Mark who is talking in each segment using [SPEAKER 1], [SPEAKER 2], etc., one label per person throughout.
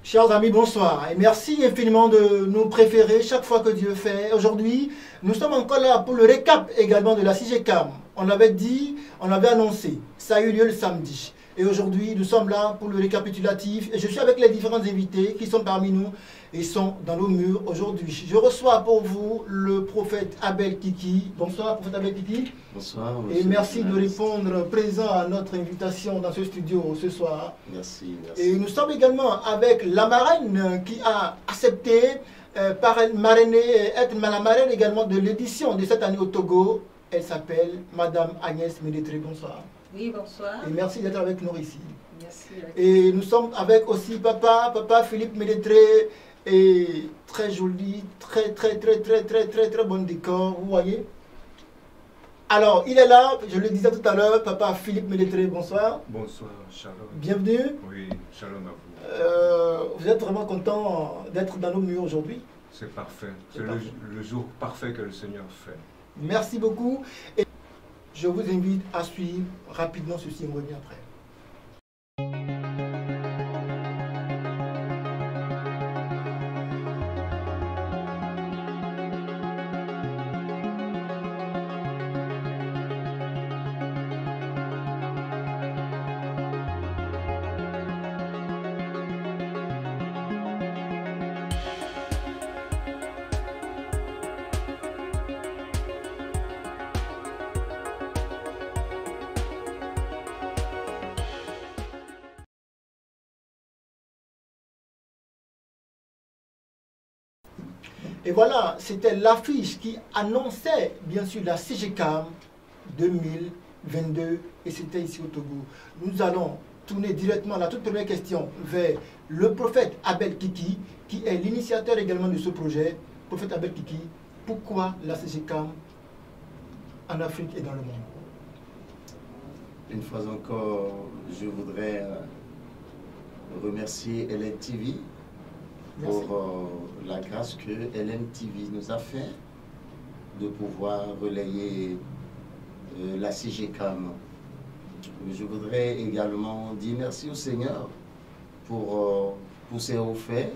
[SPEAKER 1] Chers amis, bonsoir et merci infiniment de nous préférer chaque fois que Dieu fait. Aujourd'hui, nous sommes encore là pour le récap également de la CIGECAM. On l'avait dit, on l'avait annoncé, ça a eu lieu le samedi. Et aujourd'hui, nous sommes là pour le récapitulatif et je suis avec les différents invités qui sont parmi nous et sont dans nos murs aujourd'hui. Je reçois pour vous le prophète Abel Kiki. Bonsoir, prophète Abel Kiki.
[SPEAKER 2] Bonsoir.
[SPEAKER 1] Et merci de répondre présent à notre invitation dans ce studio ce soir.
[SPEAKER 2] Merci, merci.
[SPEAKER 1] Et nous sommes également avec la marraine qui a accepté être la marraine également de l'édition de cette année au Togo. Elle s'appelle Madame Agnès Médétré. Bonsoir.
[SPEAKER 3] Oui, bonsoir.
[SPEAKER 1] Et merci d'être avec nous ici.
[SPEAKER 3] Merci.
[SPEAKER 1] Et nous sommes avec aussi papa Philippe Médétré. Et très joli, très bon décor, vous voyez. Alors, il est là, je le disais tout à l'heure, papa Philippe Médétré, bonsoir.
[SPEAKER 4] Bonsoir, shalom.
[SPEAKER 1] Bienvenue.
[SPEAKER 4] Oui, shalom à vous.
[SPEAKER 1] Vous êtes vraiment content d'être dans nos murs aujourd'hui?
[SPEAKER 4] C'est parfait. C'est le jour parfait que le Seigneur fait.
[SPEAKER 1] Merci beaucoup. Et je vous invite à suivre rapidement ceci et on revient après. Et voilà, c'était l'affiche qui annonçait bien sûr la CIGECAM 2022 et c'était ici au Togo. Nous allons tourner directement la toute première question vers le prophète Abel Kiki qui est l'initiateur également de ce projet. Prophète Abel Kiki, pourquoi la CIGECAM en Afrique et dans le monde?
[SPEAKER 2] Une fois encore, je voudrais remercier LNTV pour la grâce que LNTV nous a fait de pouvoir relayer la CIGECAM. Je voudrais également dire merci au Seigneur pour ses hauts faits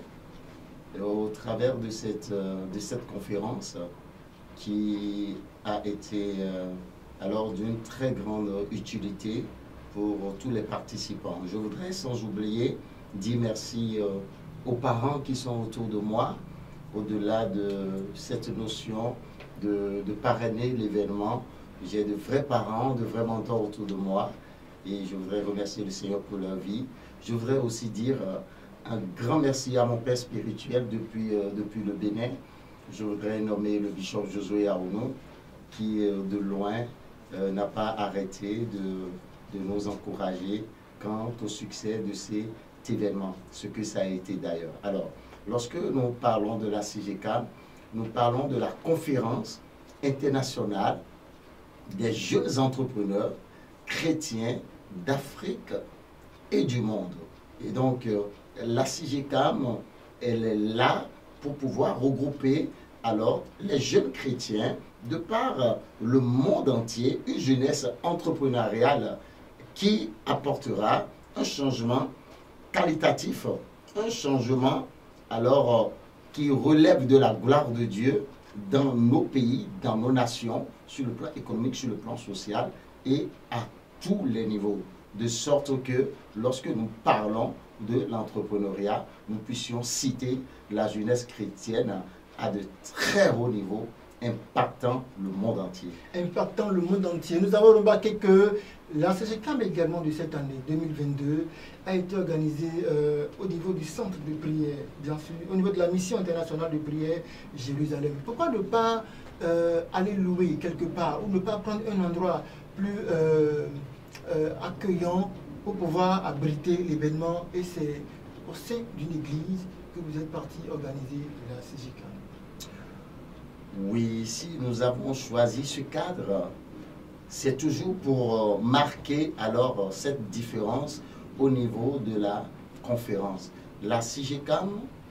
[SPEAKER 2] au travers de cette conférence qui a été alors d'une très grande utilité pour tous les participants. Je voudrais sans oublier dire merci aux parents qui sont autour de moi, au-delà de cette notion de parrainer l'événement. J'ai de vrais parents, de vrais mentors autour de moi et je voudrais remercier le Seigneur pour leur vie. Je voudrais aussi dire un grand merci à mon père spirituel depuis le Bénin. Je voudrais nommer le bishop Josué Aounou qui de loin n'a pas arrêté de nous encourager quant au succès de ces événement, ce que ça a été d'ailleurs. Alors, lorsque nous parlons de la CIGECAM, nous parlons de la conférence internationale des jeunes entrepreneurs chrétiens d'Afrique et du monde. Et donc, la CIGECAM, elle est là pour pouvoir regrouper alors les jeunes chrétiens de par le monde entier, une jeunesse entrepreneuriale qui apportera un changement qualitatif, un changement alors qui relève de la gloire de Dieu dans nos pays, dans nos nations, sur le plan économique, sur le plan social et à tous les niveaux. De sorte que lorsque nous parlons de l'entrepreneuriat, nous puissions citer la jeunesse chrétienne à de très hauts niveaux, impactant le monde entier.
[SPEAKER 1] Impactant le monde entier. Nous avons remarqué que la CIGECAM également de cette année 2022 a été organisée au niveau du centre de prière, bien sûr, au niveau de la mission internationale de prière Jérusalem. Pourquoi ne pas aller louer quelque part ou ne pas prendre un endroit plus accueillant pour pouvoir abriter l'événement? Et c'est au sein d'une église que vous êtes parti organiser la CIGECAM.
[SPEAKER 2] Oui, ici nous avons choisi ce cadre. C'est toujours pour marquer alors cette différence au niveau de la conférence. La CIGECAM,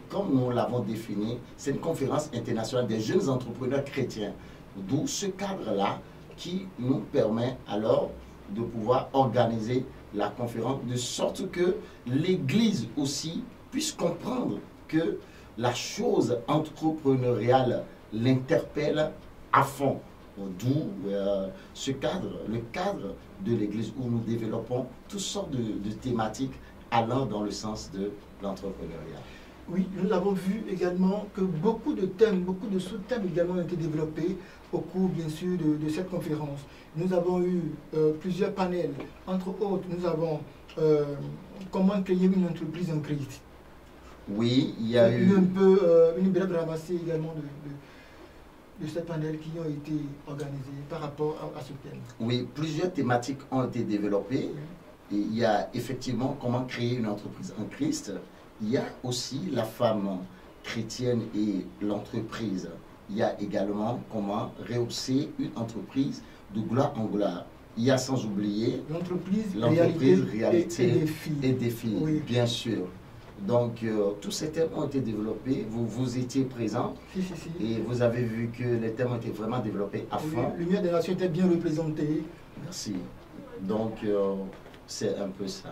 [SPEAKER 2] comme nous l'avons défini, c'est une conférence internationale des jeunes entrepreneurs chrétiens. D'où ce cadre-là qui nous permet alors de pouvoir organiser la conférence de sorte que l'Église aussi puisse comprendre que la chose entrepreneuriale l'interpelle à fond. D'où ce cadre, le cadre de l'Église où nous développons toutes sortes de thématiques allant dans le sens de l'entrepreneuriat.
[SPEAKER 1] Oui, nous avons vu également que beaucoup de thèmes, beaucoup de sous-thèmes également ont été développés au cours, bien sûr, de cette conférence. Nous avons eu plusieurs panels. Entre autres, nous avons comment créer une entreprise en Christ.
[SPEAKER 2] Oui, il y a eu
[SPEAKER 1] une brève ramassée également de ces panels qui ont été organisés par rapport à ce thème.
[SPEAKER 2] Oui, plusieurs thématiques ont été développées. Et il y a effectivement comment créer une entreprise en Christ. Il y a aussi la femme chrétienne et l'entreprise. Il y a également comment rehausser une entreprise de gloire en gloire. Il y a sans oublier
[SPEAKER 1] l'entreprise,
[SPEAKER 2] réalité et défis,
[SPEAKER 1] oui.
[SPEAKER 2] Bien sûr. Donc, tous ces thèmes ont été développés. Vous étiez présents
[SPEAKER 1] si.
[SPEAKER 2] Et vous avez vu que les thèmes ont été vraiment développés à fond.
[SPEAKER 1] L'Union des Nations était bien représentée.
[SPEAKER 2] Merci. Donc, c'est un peu ça.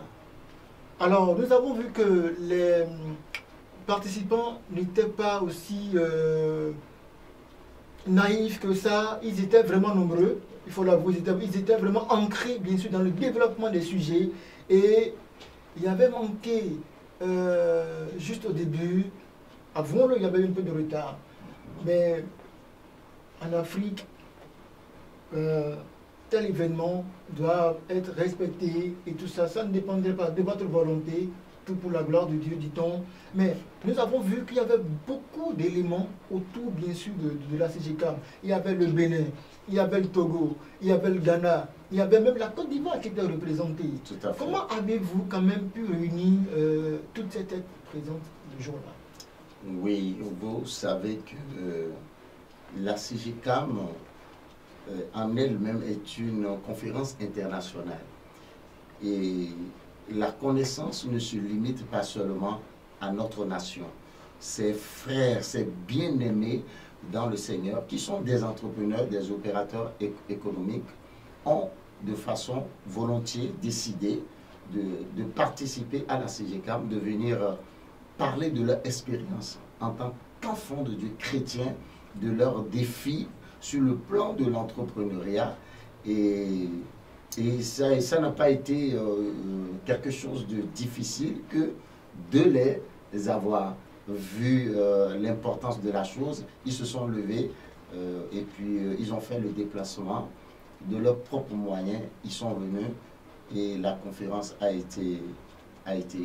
[SPEAKER 1] Alors, nous avons vu que les participants n'étaient pas aussi naïfs que ça. Ils étaient vraiment nombreux, il faut l'avouer. Ils étaient vraiment ancrés, bien sûr, dans le développement des sujets. Et il y avait manqué, juste au début, avouons-le, il y avait un peu de retard. Mais en Afrique, tel événement doit être respecté et tout ça, ça ne dépendrait pas de votre volonté, tout pour la gloire de Dieu, dit-on. Mais nous avons vu qu'il y avait beaucoup d'éléments autour, bien sûr, de la CGCAM. Il y avait le Bénin, il y avait le Togo, il y avait le Ghana, il y avait même la Côte d'Ivoire qui était représentée.
[SPEAKER 2] Tout à fait.
[SPEAKER 1] Comment avez-vous quand même pu réunir toutes ces têtes présentes le jour-là?
[SPEAKER 2] Oui, vous savez que la CGCAM en elle-même est une conférence internationale. Et la connaissance ne se limite pas seulement à notre nation. Ses frères, ses bien-aimés dans le Seigneur, qui sont des entrepreneurs, des opérateurs économiques, ont de façon volontiers décidé de participer à la CGCAM, de venir parler de leur expérience en tant qu'enfants de Dieu chrétiens, de leurs défis sur le plan de l'entrepreneuriat. Et ça n'a pas été quelque chose de difficile que de les avoir vu l'importance de la chose. Ils se sont levés et puis ils ont fait le déplacement de leurs propres moyens. Ils sont venus et la conférence a été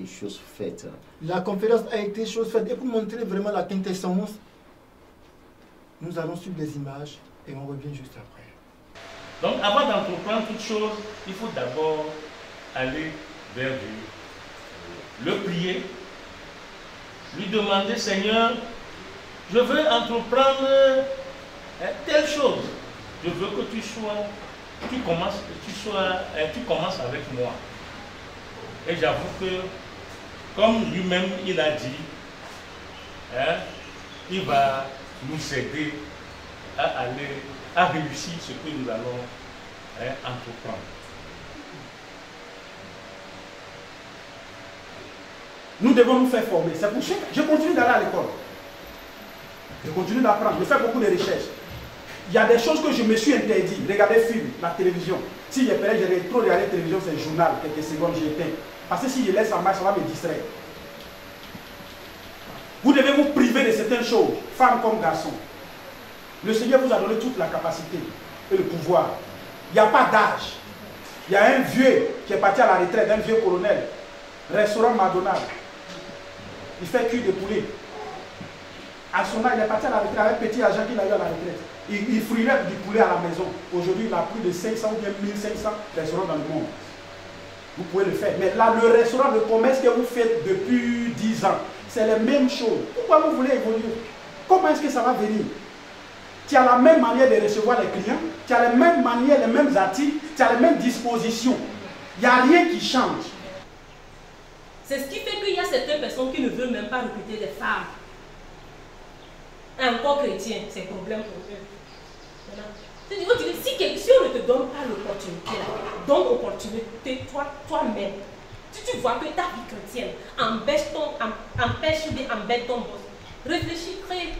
[SPEAKER 2] chose faite.
[SPEAKER 1] La conférence a été chose faite. Et pour montrer vraiment la quintessence, nous allons suivre des images et on revient juste après.
[SPEAKER 3] Donc avant d'entreprendre toute chose, il faut d'abord aller vers Dieu, le prier, lui demander, Seigneur, je veux entreprendre telle chose. Je veux que tu commences avec moi. Et j'avoue que, comme lui-même il a dit, il va nous aider à réussir ce que nous allons entreprendre.
[SPEAKER 5] Nous devons nous faire former. C'est pour ça que je continue d'aller à l'école. Je continue d'apprendre. Je fais beaucoup de recherches. Il y a des choses que je me suis interdit. Regarder film, la télévision. Si j'ai trop regardé la télévision, c'est le journal. Quelques secondes, j'éteins. Parce que si je laisse en marche, ça va me distraire. Vous devez vous priver de certaines choses, femmes comme garçons. Le Seigneur vous a donné toute la capacité et le pouvoir. Il n'y a pas d'âge. Il y a un vieux qui est parti à la retraite, un vieux colonel. Restaurant McDonald's. Il fait cuire de poulet. À son âge, il est parti à la retraite avec petit argent qu'il a eu à la retraite. Il friterait du poulet à la maison. Aujourd'hui, il a plus de 500 ou bien 1500 restaurants dans le monde. Vous pouvez le faire. Mais là, le restaurant, le commerce que vous faites depuis 10 ans, c'est les mêmes choses. Pourquoi vous voulez évoluer? Comment est-ce que ça va venir? Tu as la même manière de recevoir les clients, tu as les mêmes manières, les mêmes articles, tu as les mêmes dispositions. Il n'y a rien qui change.
[SPEAKER 6] C'est ce qui fait qu'il y a certaines personnes qui ne veulent même pas recruter des femmes. Encore chrétiens, c'est un problème pour eux. Si on ne te donne pas l'opportunité, donne l'opportunité toi-même. Si tu vois que ta vie chrétienne empêche ou bien embête ton boss, réfléchis, crée.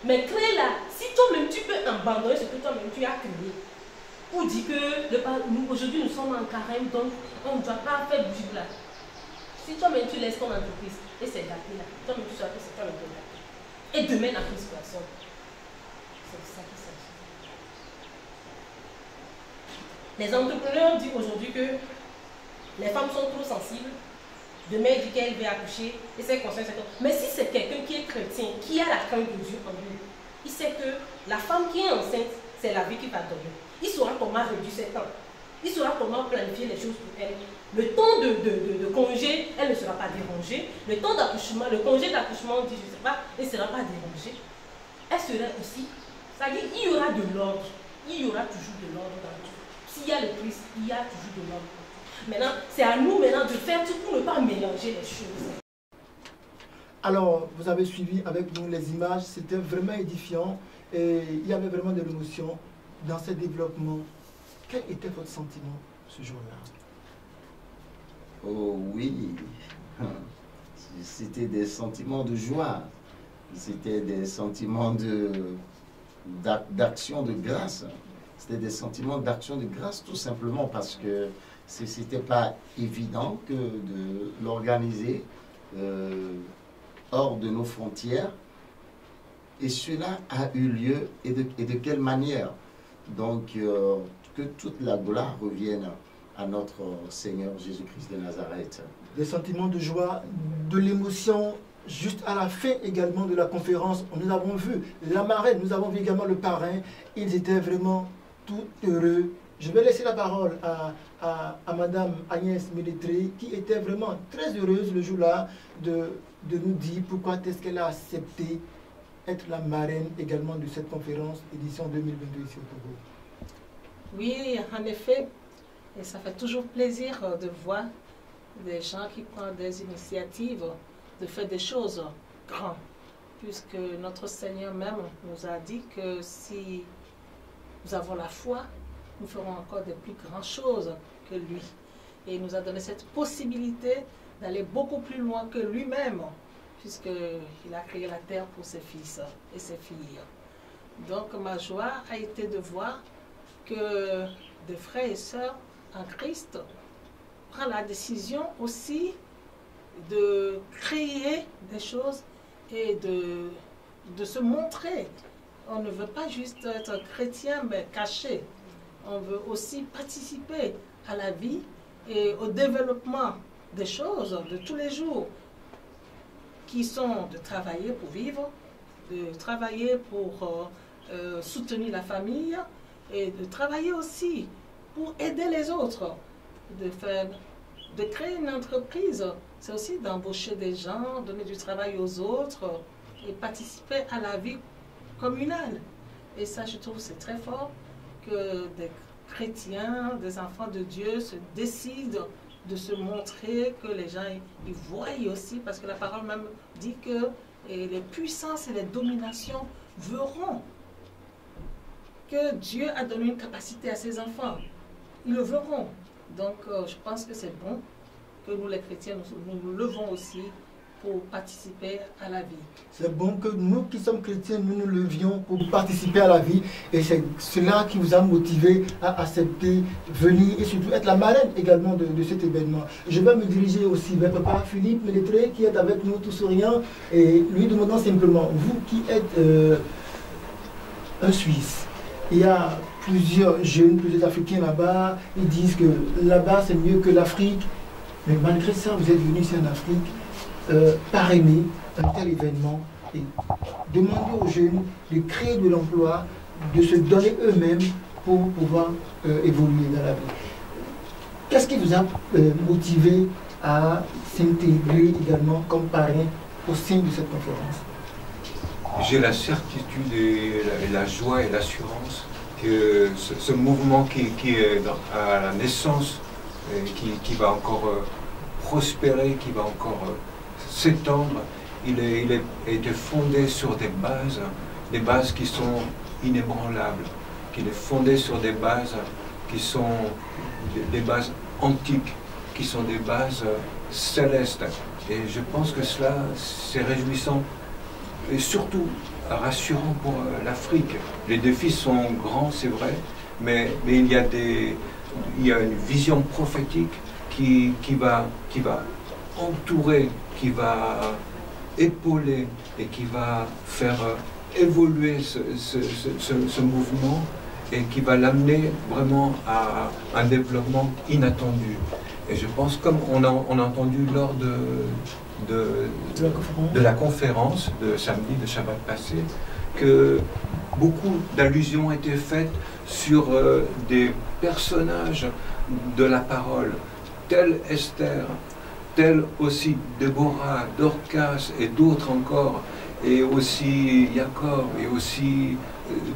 [SPEAKER 6] Mais crée-la. Si toi-même tu peux abandonner ce que toi-même tu as créé, ou dis que aujourd'hui nous sommes en carême, donc on ne doit pas faire bouger là. Si toi-même tu laisses ton entreprise et c'est gâté là, toi-même tu sauras que c'est toi-même qui es gâté. Et demain la prise personne. C'est ça qui s'agit. Les entrepreneurs disent aujourd'hui que les femmes sont trop sensibles. Demain, il dit qu'elle va accoucher et c'est conscient. Mais si c'est quelqu'un qui est chrétien, qui a la crainte de Dieu en lui, il sait que la femme qui est enceinte, c'est la vie qui va donner. Il saura comment réduire ses temps. Il saura comment planifier les choses pour elle. Le temps de congé, elle ne sera pas dérangée. Le temps d'accouchement, le congé d'accouchement, on dit, je ne sais pas, elle ne sera pas dérangée. Elle sera aussi. C'est-à-dire qu'il y aura de l'ordre. Il y aura toujours de l'ordre dans tout. S'il y a le Christ, il y a toujours de l'ordre. Maintenant, c'est à nous maintenant de faire tout pour ne pas mélanger les choses.
[SPEAKER 1] Alors, vous avez suivi avec nous les images, c'était vraiment édifiant et il y avait vraiment de l'émotion dans ce développement. Quel était votre sentiment ce jour-là?
[SPEAKER 2] Oh oui, c'était des sentiments de joie, c'était des sentiments d'action de grâce. C'était des sentiments d'action de grâce tout simplement parce que ce n'était pas évident que de l'organiser hors de nos frontières. Et cela a eu lieu et de quelle manière? Donc, que toute la gloire revienne à notre Seigneur Jésus-Christ de Nazareth.
[SPEAKER 1] Des sentiments de joie, de l'émotion, juste à la fin également de la conférence, nous avons vu la marraine, nous avons vu également le parrain, ils étaient vraiment tout heureux. Je vais laisser la parole à Madame Agnès Mélétré, qui était vraiment très heureuse le jour-là de nous dire pourquoi est-ce qu'elle a accepté être la marraine également de cette conférence édition 2022 ici au Togo.
[SPEAKER 7] Oui, en effet, et ça fait toujours plaisir de voir des gens qui prennent des initiatives, de faire des choses grandes, puisque notre Seigneur même nous a dit que si nous avons la foi, nous ferons encore de plus grandes choses que lui. Et il nous a donné cette possibilité d'aller beaucoup plus loin que lui-même, puisqu'il a créé la terre pour ses fils et ses filles. Donc ma joie a été de voir que des frères et sœurs en Christ prennent la décision aussi de créer des choses et de se montrer. On ne veut pas juste être chrétien mais caché. On veut aussi participer à la vie et au développement des choses de tous les jours qui sont de travailler pour vivre, de travailler pour soutenir la famille et de travailler aussi pour aider les autres, de créer une entreprise. C'est aussi d'embaucher des gens, donner du travail aux autres et participer à la vie communale. Et ça, je trouve, c'est très fort que des chrétiens, des enfants de Dieu se décident de se montrer, que les gens ils voient aussi, parce que la parole même dit que les puissances et les dominations verront que Dieu a donné une capacité à ses enfants. Ils le verront. Donc, je pense que c'est bon que nous, les chrétiens, nous nous levons aussi pour participer à la vie.
[SPEAKER 1] C'est bon que nous qui sommes chrétiens, nous nous levions pour participer à la vie. Et c'est cela qui vous a motivé à accepter, venir et surtout être la marraine également de cet événement. Je vais me diriger aussi vers Papa Philippe Mélétré qui est avec nous tout souriant et lui demandant simplement, vous qui êtes un Suisse, il y a plusieurs jeunes, plusieurs Africains là-bas, ils disent que là-bas c'est mieux que l'Afrique. Mais malgré ça, vous êtes venus ici en Afrique parrainer un tel événement et demander aux jeunes de créer de l'emploi, de se donner eux-mêmes pour pouvoir évoluer dans la vie. Qu'est-ce qui vous a motivé à s'intégrer également comme parrain au sein de cette conférence?
[SPEAKER 4] J'ai la certitude et la joie et l'assurance que ce mouvement qui est à la naissance, qui va encore prospérer, qui va encore s'étendre, il a été fondé sur des bases qui sont inébranlables, qu'il est fondé sur des bases qui sont des bases antiques, qui sont des bases célestes. Et je pense que cela, c'est réjouissant et surtout rassurant pour l'Afrique. Les défis sont grands, c'est vrai, mais il y a une vision prophétique qui va entourer, qui va épauler et qui va faire évoluer ce mouvement et qui va l'amener vraiment à un développement inattendu. Et je pense, comme on a entendu lors de la conférence de samedi, de Shabbat passé, que beaucoup d'allusions étaient faites sur des personnages de la parole, tels Esther, tels aussi Déborah, Dorcas et d'autres encore, et aussi Jacob, et aussi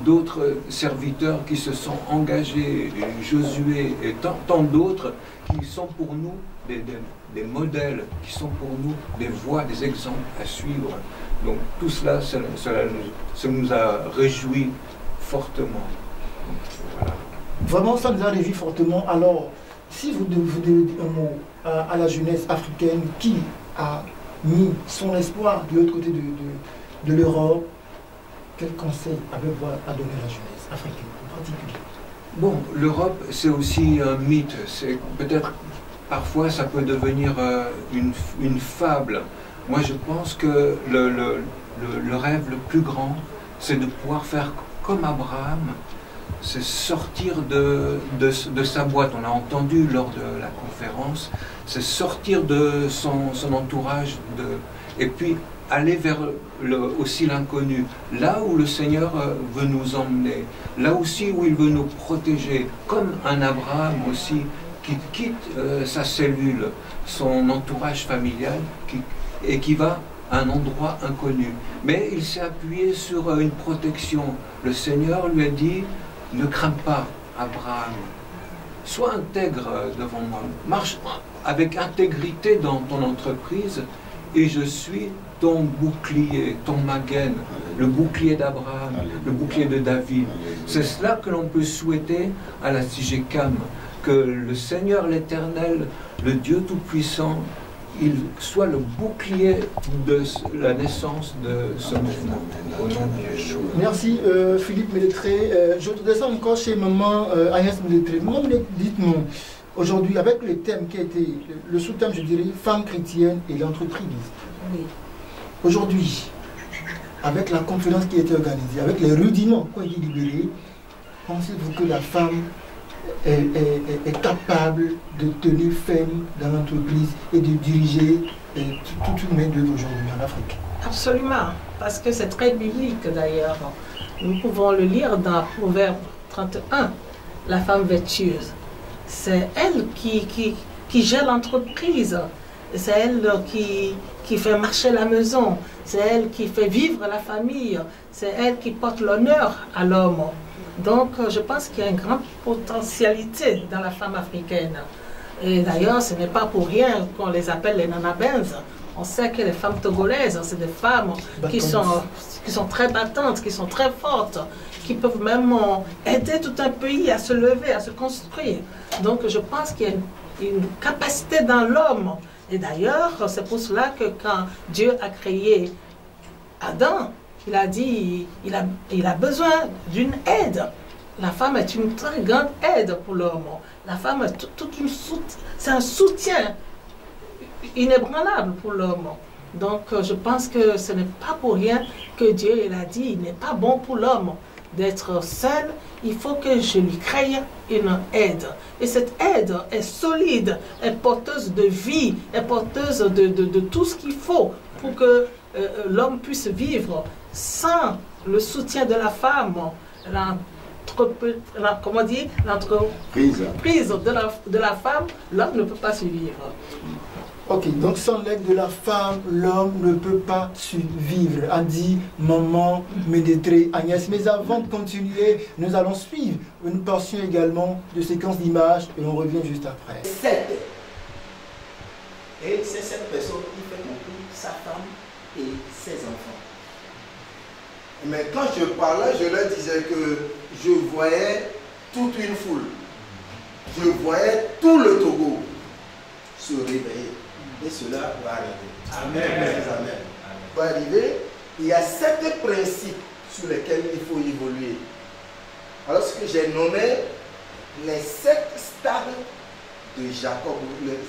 [SPEAKER 4] d'autres serviteurs qui se sont engagés, et Josué, et tant d'autres qui sont pour nous des modèles, qui sont pour nous des voies, des exemples à suivre. Donc tout cela, ça nous a réjouis fortement. Voilà.
[SPEAKER 1] Vraiment, ça nous a réjouis fortement. Alors, si vous devez dire un mot à la jeunesse africaine qui a mis son espoir de l'autre côté de l'Europe, quel conseil avez-vous à donner à la jeunesse africaine en particulier?
[SPEAKER 4] Bon, l'Europe, c'est aussi un mythe. C'est peut-être, parfois, ça peut devenir une fable. Moi, je pense que le rêve le plus grand, c'est de pouvoir faire comme Abraham, c'est sortir de sa boîte. On a entendu lors de la conférence, c'est sortir de son entourage, et puis aller vers aussi l'inconnu, là où le Seigneur veut nous emmener, là aussi où il veut nous protéger, comme un Abraham aussi, qui quitte sa cellule, son entourage familial, et qui va à un endroit inconnu. Mais il s'est appuyé sur une protection. Le Seigneur lui a dit, ne crains pas, Abraham, sois intègre devant moi, marche avec intégrité dans ton entreprise, et je suis ton bouclier, ton Magen, le bouclier d'Abraham, le bouclier de David. C'est cela que l'on peut souhaiter à la CIGECAM, que le Seigneur l'Éternel, le Dieu Tout-Puissant, il soit le bouclier de la naissance de ce mouvement. Au nom de Yeshua.
[SPEAKER 1] Merci Philippe Mélétré. Je descends encore chez maman Agnès Mélétré. Maman, dites-moi, aujourd'hui, avec le thème qui a été, le sous-thème, je dirais, femmes chrétiennes et l'entreprise.
[SPEAKER 7] Oui.
[SPEAKER 1] Aujourd'hui, avec la conférence qui a été organisée, avec les rudiments qui ont été libérés, pensez-vous que la femme est capable de tenir ferme dans l'entreprise et de diriger toute une main-d'œuvre aujourd'hui en Afrique?
[SPEAKER 7] Absolument, parce que c'est très biblique d'ailleurs. Nous pouvons le lire dans Proverbe 31, la femme vertueuse. C'est elle qui gère l'entreprise, c'est elle qui fait marcher la maison, c'est elle qui fait vivre la famille, c'est elle qui porte l'honneur à l'homme. Donc je pense qu'il y a une grande potentialité dans la femme africaine. Et d'ailleurs, ce n'est pas pour rien qu'on les appelle les nanabens. On sait que les femmes togolaises, c'est des femmes qui sont très battantes, qui sont très fortes, qui peuvent même aider tout un pays à se lever, à se construire. Donc je pense qu'il y a une capacité dans l'homme. Et d'ailleurs, c'est pour cela que quand Dieu a créé Adam, il a dit il a besoin d'une aide. La femme est une très grande aide pour l'homme. La femme est c'est un soutien inébranlable pour l'homme. Donc je pense que ce n'est pas pour rien que Dieu il a dit il n'est pas bon pour l'homme d'être seul, il faut que je lui crée une aide. Et cette aide est solide, est porteuse de vie, est porteuse de tout ce qu'il faut pour que l'homme puisse vivre. Sans le soutien de la femme, l'entreprise de la femme, l'homme ne peut pas survivre.
[SPEAKER 1] Ok, donc sans l'aide de la femme, l'homme ne peut pas survivre, a dit maman Mélétré Agnès. Mais avant de continuer, nous allons suivre une portion également de séquence d'images et on revient juste après.
[SPEAKER 8] 7. Et c'est cette personne qui fait compris sa femme et ses enfants.
[SPEAKER 9] Mais quand je parlais, je leur disais que je voyais toute une foule. Je voyais tout le Togo. se réveiller. Et cela va arriver.
[SPEAKER 3] Amen.
[SPEAKER 9] Amen. Va arriver. Il y a 7 principes sur lesquels il faut évoluer. Alors ce que j'ai nommé les 7 stades de Jacob,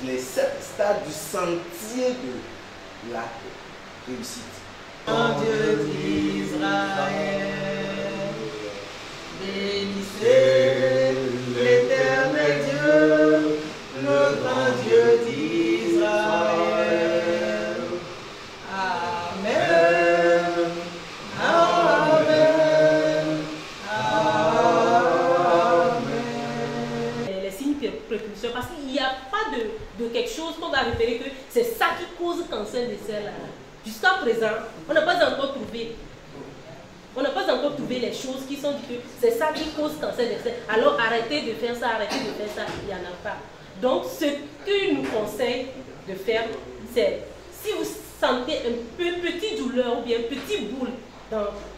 [SPEAKER 9] les 7 stades du sentier de la réussite.
[SPEAKER 7] Dieu d'Israël, bénissez l'Éternel Dieu, le grand Dieu d'Israël. Amen. Amen. Amen.
[SPEAKER 6] Les signes précurseurs, parce qu'il n'y a pas de quelque chose qu'on va repérer que c'est ça qui cause cancer des selles là. Jusqu'à présent, on n'a pas encore trouvé. On n'a pas encore trouvé les choses qui sont dites que c'est ça qui cause cancer des selles. Alors arrêtez de faire ça, arrêtez de faire ça, il n'y en a pas. Donc ce qu'il nous conseille de faire, c'est si vous sentez un peu petite douleur ou bien petite boule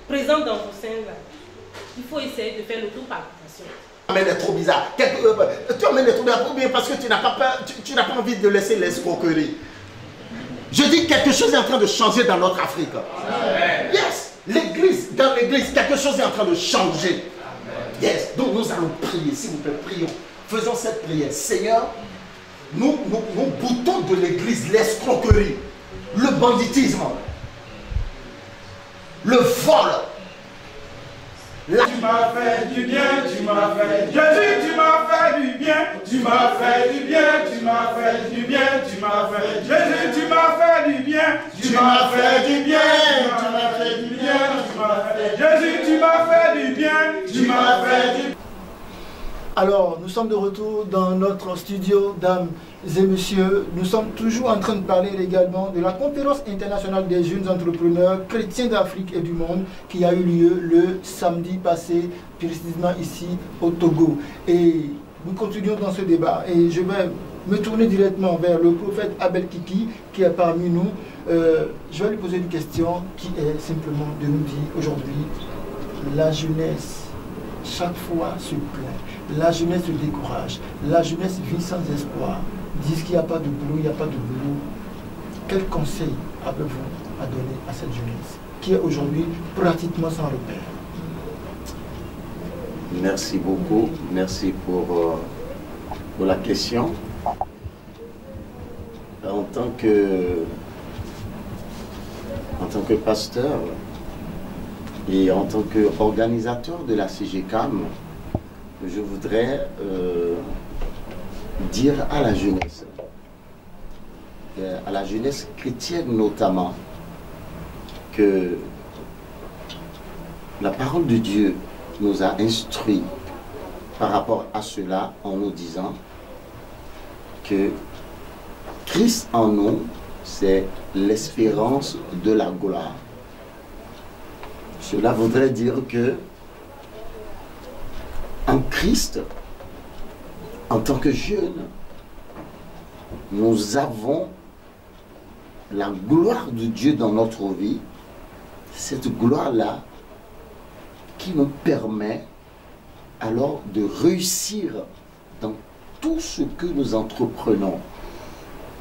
[SPEAKER 6] présente dans vos seins là, il faut essayer de faire l'autopalpation.
[SPEAKER 9] Tu emmènes trop bizarre. Tu emmènes trop bizarre ou bien parce que tu n'as pas peur, tu n'as pas envie de laisser l'escroquerie. Je dis quelque chose est en train de changer dans notre Afrique. Amen. Yes, l'église, dans l'église, quelque chose est en train de changer. Amen. Yes, donc nous allons prier, s'il vous plaît, prions. Faisons cette prière. Seigneur, nous boutons de l'église l'escroquerie, le banditisme, le vol.
[SPEAKER 5] Tu m'as fait du bien, tu m'as fait Jésus, tu m'as fait du bien, tu m'as fait du bien, tu m'as fait du bien, tu m'as fait Jésus, tu m'as fait du bien, tu m'as fait du bien, tu m'as fait du bien, tu m'as fait Jésus, tu m'as fait du bien, tu m'as fait du bien.
[SPEAKER 1] Alors, nous sommes de retour dans notre studio, dames et messieurs. Nous sommes toujours en train de parler également de la conférence internationale des jeunes entrepreneurs chrétiens d'Afrique et du monde qui a eu lieu le samedi passé, précisément ici au Togo. Et nous continuons dans ce débat. Et je vais me tourner directement vers le prophète Abel Kiki qui est parmi nous. Je vais lui poser une question qui est simplement de nous dire aujourd'hui, la jeunesse chaque fois se plaint. La jeunesse se décourage. La jeunesse vit sans espoir. Disent qu'il n'y a pas de boulot, il n'y a pas de boulot. Quel conseil avez-vous à donner à cette jeunesse qui est aujourd'hui pratiquement sans repère?
[SPEAKER 2] Merci beaucoup. Merci pour la question. En tant que pasteur et en tant qu'organisateur de la CGCAM, je voudrais dire à la jeunesse chrétienne notamment, que la parole de Dieu nous a instruits par rapport à cela en nous disant que Christ en nous, c'est l'espérance de la gloire. Cela voudrait dire que en Christ, en tant que jeunes, nous avons la gloire de Dieu dans notre vie, cette gloire-là qui nous permet alors de réussir dans tout ce que nous entreprenons.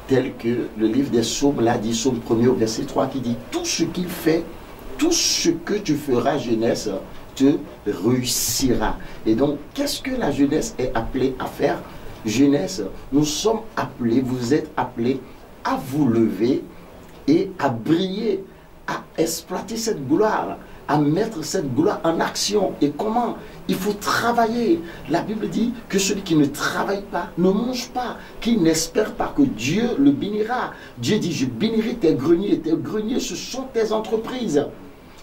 [SPEAKER 2] Tel que le livre des Psaumes l'a dit, Psaume 1er au verset 3, qui dit « Tout ce qu'il fait, tout ce que tu feras, jeunesse, te réussira. » Et donc, qu'est-ce que la jeunesse est appelée à faire? Jeunesse, nous sommes appelés, vous êtes appelés à vous lever et à briller, à exploiter cette gloire, à mettre cette gloire en action. Et comment? Il faut travailler. La Bible dit que celui qui ne travaille pas ne mange pas, qui n'espère pas que Dieu le bénira. Dieu dit, je bénirai tes greniers. Tes greniers, ce sont tes entreprises.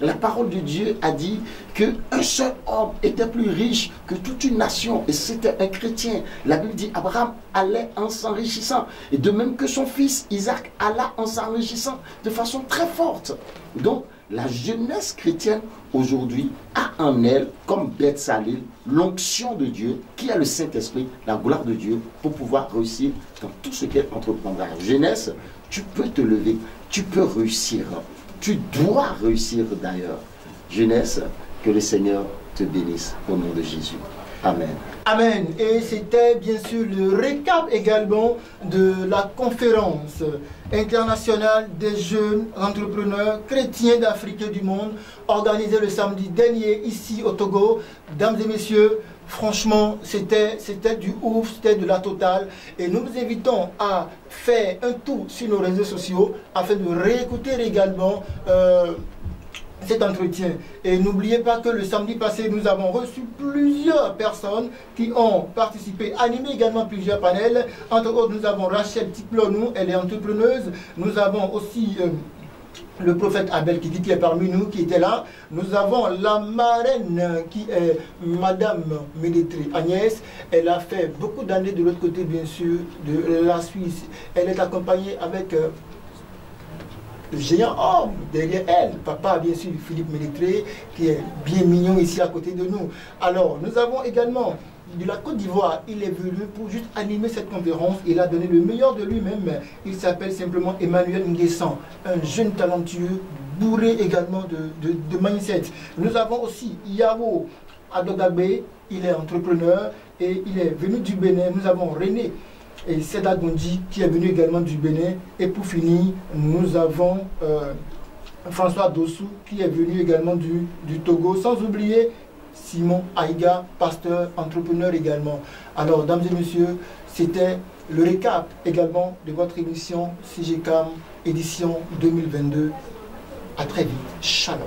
[SPEAKER 2] La parole de Dieu a dit qu'un seul homme était plus riche que toute une nation, et c'était un chrétien. La Bible dit Abraham allait en s'enrichissant, et de même que son fils Isaac alla en s'enrichissant de façon très forte. Donc la jeunesse chrétienne aujourd'hui a en elle, comme Beth Salil, l'onction de Dieu, qui a le Saint-Esprit, la gloire de Dieu, pour pouvoir réussir dans tout ce qu'elle entreprendra. Jeunesse, tu peux te lever, tu peux réussir. Tu dois réussir d'ailleurs. Jeunesse, que le Seigneur te bénisse au nom de Jésus. Amen.
[SPEAKER 1] Amen. Et c'était bien sûr le récap également de la conférence internationale des jeunes entrepreneurs chrétiens d'Afrique et du monde, organisée le samedi dernier ici au Togo. Mesdames et messieurs, franchement, c'était du ouf, c'était de la totale. Et nous vous invitons à faire un tour sur nos réseaux sociaux afin de réécouter également cet entretien. Et n'oubliez pas que le samedi passé, nous avons reçu plusieurs personnes qui ont participé, animé également plusieurs panels. Entre autres, nous avons Rachel Tiplonou, elle est entrepreneuse. Nous avons aussi le prophète Abel Kiki qui est parmi nous, qui était là. Nous avons la marraine qui est Madame Ménétré Agnès. Elle a fait beaucoup d'années de l'autre côté, bien sûr, de la Suisse. Elle est accompagnée avec le géant homme derrière elle, papa bien sûr Philippe Ménétré, qui est bien mignon ici à côté de nous. Alors nous avons également de la Côte d'Ivoire, il est venu pour juste animer cette conférence. Il a donné le meilleur de lui-même. Il s'appelle simplement Emmanuel Nguessan, un jeune talentueux, bourré également de mindset. Nous avons aussi Yao Adogagbe, il est entrepreneur et il est venu du Bénin. Nous avons René et Seda Gondi qui est venu également du Bénin. Et pour finir, nous avons François Dossou qui est venu également du Togo, sans oublier Simon Aïga, pasteur, entrepreneur également. Alors, mesdames et messieurs, c'était le récap également de votre émission CGCAM, édition 2022. À très vite. Shalom.